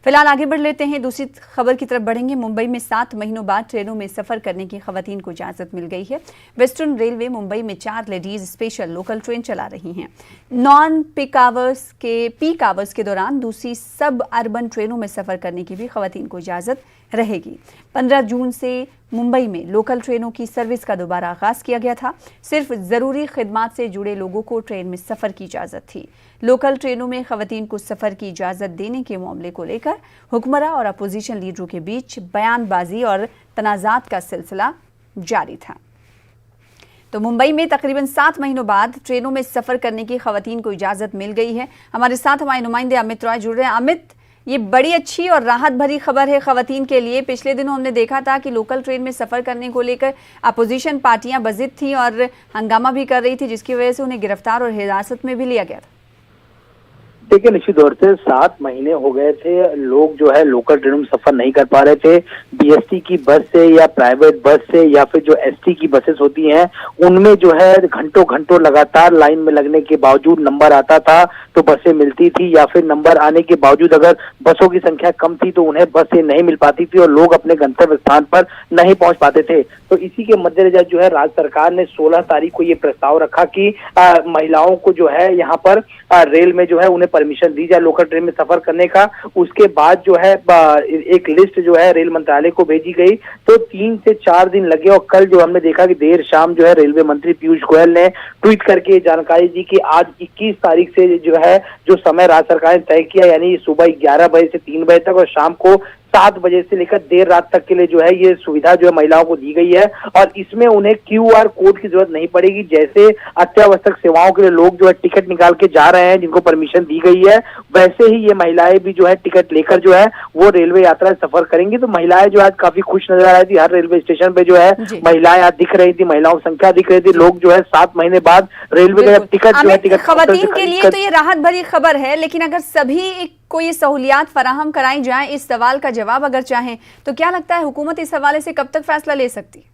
फिलहाल आगे बढ़ लेते हैं, दूसरी खबर की तरफ बढ़ेंगे। मुंबई में 7 महीनों बाद ट्रेनों में सफर करने की खवातीन को इजाजत मिल गई है। वेस्टर्न रेलवे मुंबई में 4 लेडीज स्पेशल लोकल ट्रेन चला रही हैं। नॉन पीक आवर्स के दौरान दूसरी सब अर्बन ट्रेनों में सफर करने की भी खवातीन को इजाजत रहेगी। 15 जून से मुंबई में लोकल ट्रेनों की सर्विस का दोबारा आगाज किया गया था। सिर्फ जरूरी खिदमात से जुड़े लोगों को ट्रेन में सफर की इजाजत थी। लोकल ट्रेनों में खवातीन को सफर की इजाजत देने के मामले को लेकर हुक्मरां और अपोजिशन लीडरों के बीच बयानबाजी और तनाजात का सिलसिला जारी था। तो मुंबई में तकरीबन 7 महीनों बाद ट्रेनों में सफर करने की खवातीन को इजाजत मिल गई है। हमारे साथ हमारे नुमाइंदे अमित रॉय जुड़ रहे हैं। अमित, ये बड़ी अच्छी और राहत भरी खबर है खवातीन के लिए। पिछले दिनों हमने देखा था कि लोकल ट्रेन में सफर करने को लेकर अपोजिशन पार्टियां बजिद थी और हंगामा भी कर रही थी, जिसकी वजह से उन्हें गिरफ्तार और हिरासत में भी लिया गया था। देखिए, निश्चित तौर से 7 महीने हो गए थे, लोग जो है लोकल ट्रेनों में सफर नहीं कर पा रहे थे। बीएसटी की बस से या प्राइवेट बस से या फिर जो एसटी की बसेस होती हैं उनमें जो है घंटों घंटों लगातार लाइन में लगने के बावजूद नंबर आता था तो बसें मिलती थी, या फिर नंबर आने के बावजूद अगर बसों की संख्या कम थी तो उन्हें बसें नहीं मिल पाती थी और लोग अपने गंतव्य स्थान पर नहीं पहुंच पाते थे। तो इसी के मद्देनजर जो है राज्य सरकार ने 16 तारीख को ये प्रस्ताव रखा कि महिलाओं को जो है यहाँ पर रेल में जो है उन्हें परमिशन दी जाए लोकल ट्रेन में सफर करने का। उसके बाद जो है एक लिस्ट जो है रेल मंत्रालय को भेजी गई, तो 3 से 4 दिन लगे और कल जो हमने देखा कि देर शाम जो है रेलवे मंत्री पीयूष गोयल ने ट्वीट करके जानकारी दी कि आज 21 तारीख से जो है जो समय राज्य सरकार ने तय किया, यानी सुबह 11 बजे से 3 बजे तक और शाम को 7 बजे से लेकर देर रात तक के लिए जो है ये सुविधा जो है महिलाओं को दी गई है। और इसमें उन्हें QR कोड की जरूरत नहीं पड़ेगी। जैसे अत्यावश्यक सेवाओं के लिए लोग जो है टिकट निकाल के जा रहे हैं जिनको परमिशन दी गई है, वैसे ही ये महिलाएं भी जो है टिकट लेकर जो है वो रेलवे यात्रा सफर करेंगी। तो महिलाएं जो आज काफी खुश नजर आ रही थी। हर रेलवे स्टेशन पे जो है महिलाएं आज दिख रही थी, महिलाओं की संख्या दिख रही थी। लोग जो है 7 महीने बाद रेलवे का टिकट जो है टिकट खवातीन के लिए तो ये राहत भरी खबर है, लेकिन अगर सभी को ये सहूलियात फराहम कराई जाए, इस सवाल का जवाब अगर चाहें तो क्या लगता है हुकूमत इस हवाले से कब तक फैसला ले सकती है?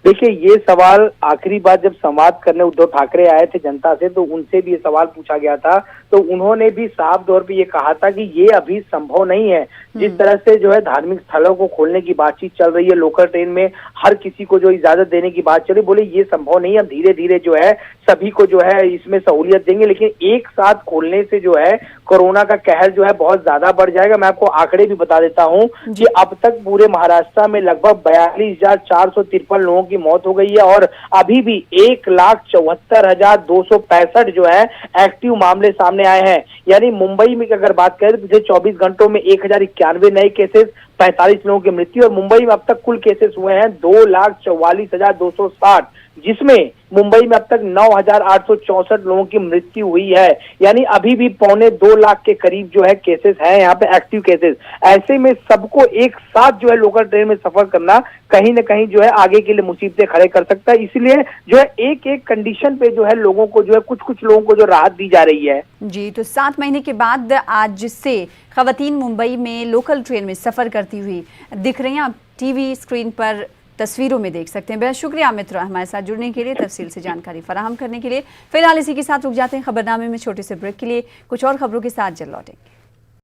देखिए, ये सवाल आखिरी बार जब संवाद करने उद्धव ठाकरे आए थे जनता से तो उनसे भी ये सवाल पूछा गया था, तो उन्होंने भी साफ तौर पे ये कहा था कि ये अभी संभव नहीं है। जिस तरह से जो है धार्मिक स्थलों को खोलने की बातचीत चल रही है, लोकल ट्रेन में हर किसी को जो इजाजत देने की बात चल रही, बोले ये संभव नहीं है। अब धीरे धीरे जो है सभी को जो है इसमें सहूलियत देंगे, लेकिन एक साथ खोलने से जो है कोरोना का कहर जो है बहुत ज्यादा बढ़ जाएगा। मैं आपको आंकड़े भी बता देता हूँ कि अब तक पूरे महाराष्ट्र में लगभग 42,453 लोगों की मौत हो गई है और अभी भी 1,74,265 जो है एक्टिव मामले सामने आए हैं। यानी मुंबई में अगर बात करें तो पिछले 24 घंटों में 1,091 नए केसेस, 45 लोगों की मृत्यु और मुंबई में अब तक कुल केसेस हुए हैं 2,44,260, जिसमें मुंबई में अब तक 9,864 लोगों की मृत्यु हुई है। यानी अभी भी 1.25 लाख के करीब जो है केसेस हैं यहाँ पे, एक्टिव केसेस। ऐसे में सबको एक साथ जो है लोकल ट्रेन में सफर करना कहीं न कहीं जो है आगे के लिए मुसीबतें खड़े कर सकता है। इसलिए जो है एक एक कंडीशन पे जो है लोगों को जो है कुछ लोगों को जो राहत दी जा रही है। जी, तो 7 महीने के बाद आज से खवातीन मुंबई में लोकल ट्रेन में सफर करती हुई दिख रही हैं। आप टीवी स्क्रीन पर तस्वीरों में देख सकते हैं। बेहद शुक्रिया अमित रॉय हमारे साथ जुड़ने के लिए, तफसील से जानकारी फराहम करने के लिए। फिलहाल इसी के साथ रुक जाते हैं खबरनामे में छोटे से ब्रेक के लिए। कुछ और खबरों के साथ जल्द लौटेंगे।